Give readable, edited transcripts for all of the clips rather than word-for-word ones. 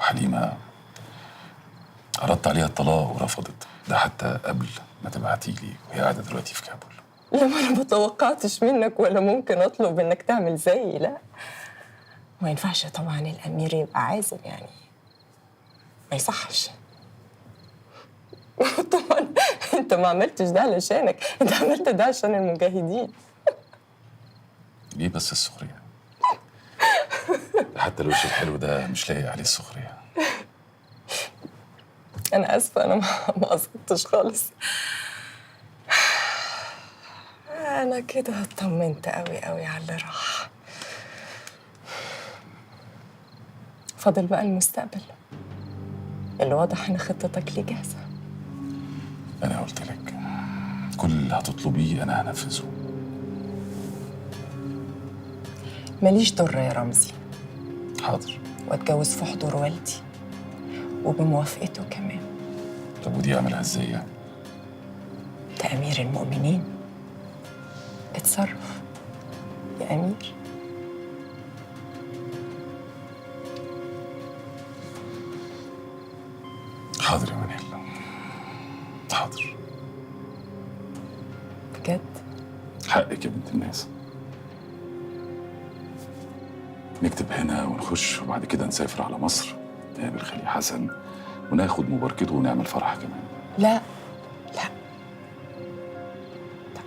حليمة عرضت عليها الطلاق ورفضت، ده حتى قبل ما تبعتي لي وهي قاعدة دلوقتي في كابول. لا، ما انا ما توقعتش منك ولا ممكن اطلب انك تعمل زيي. لا، ما ينفعش طبعا الامير يبقى عازب، يعني ما يصحش. طبعا انت ما عملتش ده علشانك، انت عملت ده عشان المجاهدين. ليه بس السخرية؟ حتى الوش الحلو ده مش لاقي عليه السخرية. انا اسفه، انا ما قصدتش خالص. انا كده اطمنت قوي قوي على اللي راح. فاضل بقى المستقبل اللي واضح ان خطتك ليه جاهزه. أنا قلت لك كل اللي هتطلبيه أنا هنفذه. ماليش ضر يا رمزي، حاضر. واتجوز في حضور والدي وبموافقته كمان. طب ودي أعملها إزاي يعني؟ ده أمير المؤمنين، اتصرف يا أمير. حاضر يا منال، حاضر. بجد؟ حقك يا بنت الناس. نكتب هنا ونخش وبعد كده نسافر على مصر نقابل خالي حسن وناخد مباركته ونعمل فرح كمان. لا لا لا،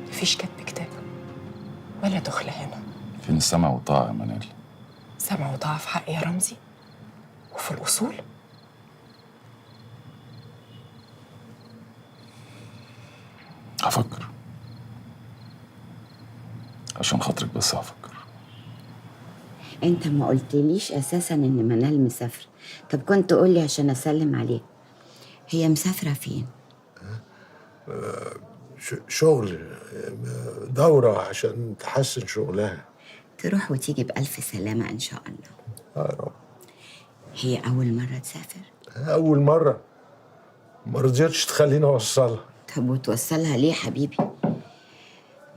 مفيش كتب كتاب ولا دخلة هنا. فين السمع والطاعة يا منال؟ سمع وطاعة في حقي يا رمزي، وفي الأصول هفكر، عشان خاطرك بس هفكر. انت ما قلتليش اساسا ان منال مسافره. طب كنت قولي عشان اسلم عليك. هي مسافره فين؟ شغل، دورة عشان تحسن شغلها. تروح وتيجي بألف سلامة إن شاء الله. يا رب. هي أول مرة تسافر؟ أول مرة، ما رضيتش تخليني أوصلها. طب وتوصلها ليه حبيبي؟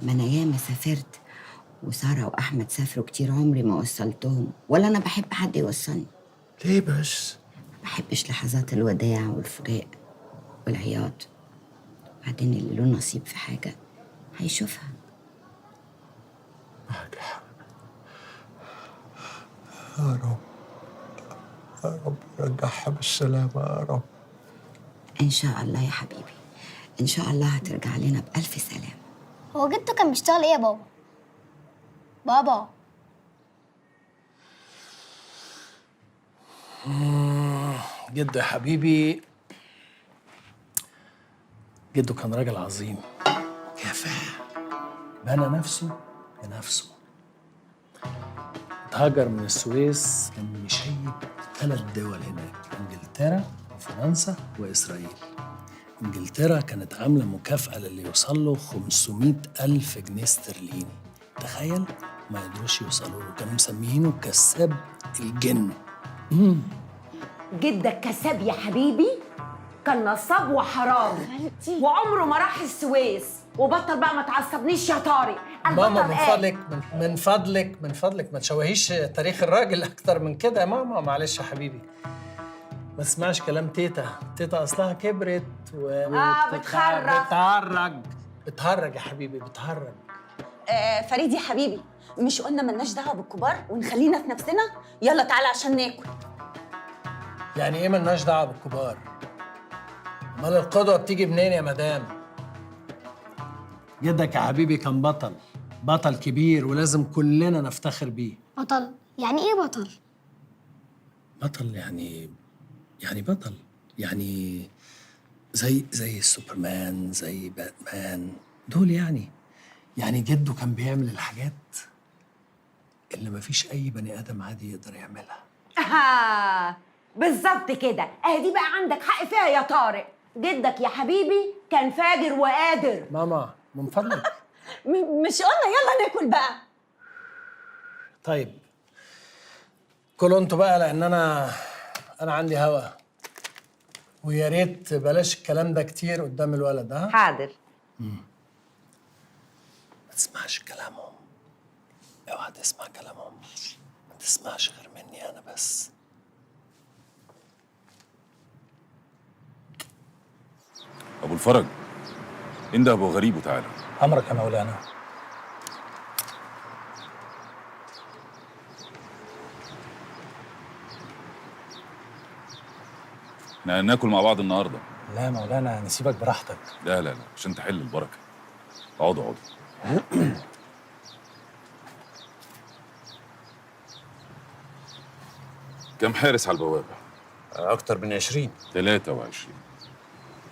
ما أنا ياما سافرت وسارة وأحمد سافروا كتير، عمري ما وصلتهم، ولا أنا بحب حد يوصلني. ليه بس؟ ما بحبش لحظات الوداع والفراق والعياط. بعدين اللي له نصيب في حاجة هيشوفها. معك حق. يا رب، يا رب رجعها بالسلامة يا رب. إن شاء الله يا حبيبي، إن شاء الله هترجع لنا بألف سلامة. هو جدته كان بيشتغل ايه يا بابا؟ بابا جده يا حبيبي، جده كان راجل عظيم كفاح، بنى نفسه بنفسه. اتهاجر من السويس، كان مشيب 3 دول هناك، انجلترا وفرنسا واسرائيل. انجلترا كانت عامله مكافاه للي يوصل له 500,000 جنيه استرليني. تخيل، ما يقدروش يوصلوا له، كانوا مسميينه كساب الجن. جدك كساب يا حبيبي، كان نصاب وحرام وعمره ما راح السويس. وبطل بقى ما تعصبنيش يا طارق. ماما من فضلك ما تشوهيش تاريخ الراجل اكتر من كده يا ماما. معلش يا حبيبي، ما تسمعش كلام تيتا اصلها كبرت بتهرج يا حبيبي، بتهرج. فريد يا حبيبي، مش قلنا ملناش دعوه بالكبار ونخلينا في نفسنا؟ يلا تعالى عشان ناكل. يعني ايه ملناش دعوه بالكبار؟ امال القدوه بتيجي منين يا مدام؟ جدك يا حبيبي كان بطل كبير ولازم كلنا نفتخر بيه. بطل؟ يعني ايه بطل؟ بطل يعني بطل، يعني زي السوبرمان، زي باتمان دول. يعني جده كان بيعمل الحاجات اللي مفيش أي بني آدم عادي يقدر يعملها. بالظبط كده، دي بقى عندك حق فيها يا طارق. جدك يا حبيبي كان فاجر وقادر. ماما من فضلك. مش قلنا يلا ناكل بقى؟ طيب كلوا انتوا بقى، لأن أنا عندي هوا، ويا ريت بلاش الكلام ده كتير قدام الولد. ها حاضر. ما تسمعش كلامهم، اوعى تسمع كلامهم، ما تسمعش غير مني انا بس. ابو الفرج، انده ابو غريب وتعالى. امرك يا مولانا. احنا هناكل مع بعض النهارده. لا يا مولانا، نسيبك براحتك. لا لا لا، عشان تحل البركه. اقعدوا اقعدوا. كم حارس على البوابه؟ أكتر من 20. 23.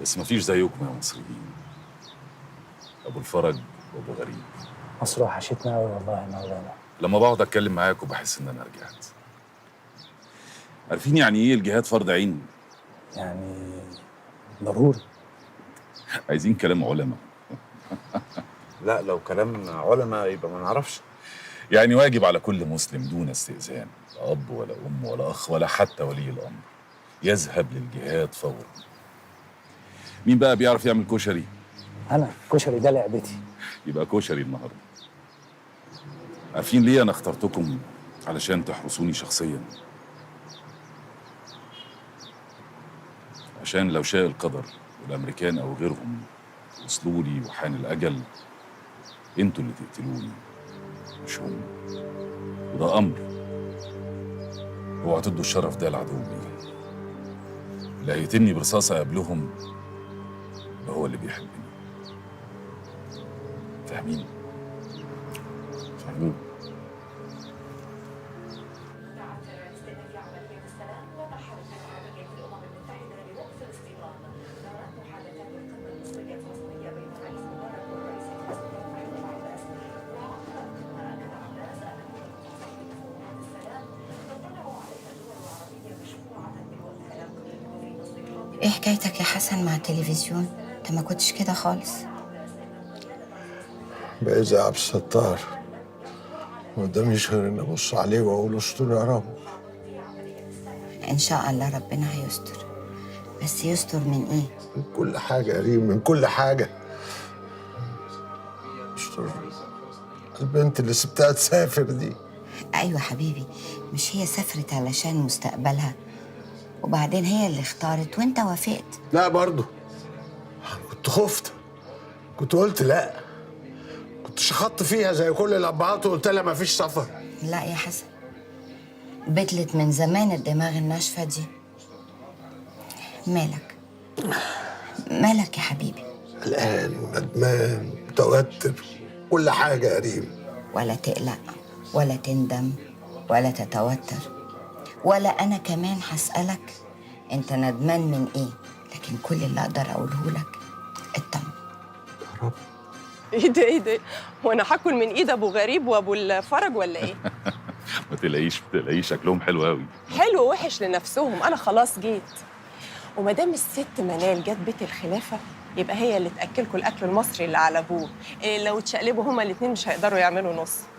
بس مفيش زيكم يا مصريين. ابو الفرج وابو غريب. مصر وحشتنا قوي والله يا مولانا. لما بقعد اتكلم معاكم بحس ان انا رجعت. عارفين يعني ايه الجهاد فرض عين؟ يعني ضروري. عايزين كلام علماء. لا، لو كلام علماء يبقى ما نعرفش. يعني واجب على كل مسلم دون استئذان، لا اب ولا ام ولا اخ ولا حتى ولي الامر، يذهب للجهاد فورا. مين بقى بيعرف يعمل كشري؟ انا كشري ده لعبتي. يبقى كشري النهارده. عارفين ليه انا اخترتكم؟ علشان تحرسوني شخصيا. عشان لو شاء القدر والامريكان او غيرهم وصلوا لي وحان الاجل، انتوا اللي تقتلوني مش هم. وده امر، اوعوا تدوا الشرف ده لعدو لي. اللي هيقتلني برصاصه قبلهم ده هو اللي بيحبني. فاهمين؟ فاهمين. ايه حكايتك يا حسن مع التلفزيون؟ انت ما كنتش كده خالص. بقى زي عبد الستار، قداميش غير اني ابص عليه واقول استر يا رب. ان شاء الله ربنا هيستر، بس يستر من ايه؟ من كل حاجه يا ريم، من كل حاجه. استر البنت اللي سبتها تسافر دي. ايوه حبيبي، مش هي سافرت علشان مستقبلها، وبعدين هي اللي اختارت وانت وافقت. لا برضه كنت خفت، كنت قلت لا، كنت شخطت فيها زي كل الابهات وقلت لها ما فيش سفر. لا يا حسن، بطلت من زمان الدماغ الناشفه دي. مالك؟ مالك يا حبيبي؟ قلقان وندمان متوتر، كل حاجه يا ريم. ولا تقلق ولا تندم ولا تتوتر، ولا انا كمان هسألك انت ندمان من ايه، لكن كل اللي اقدر اقوله لك اطمن. يا رب. ايه ده ايه ده؟ وانا هاكل من ايد ابو غريب وابو الفرج ولا ايه؟ ما تلاقيش شكلهم حلو قوي. حلو ووحش لنفسهم، انا خلاص جيت. وما دام الست منال جت بيت الخلافه يبقى هي اللي تاكلكم الاكل المصري اللي على ابوه. إيه لو اتشقلبوا هما الاثنين مش هيقدروا يعملوا نص.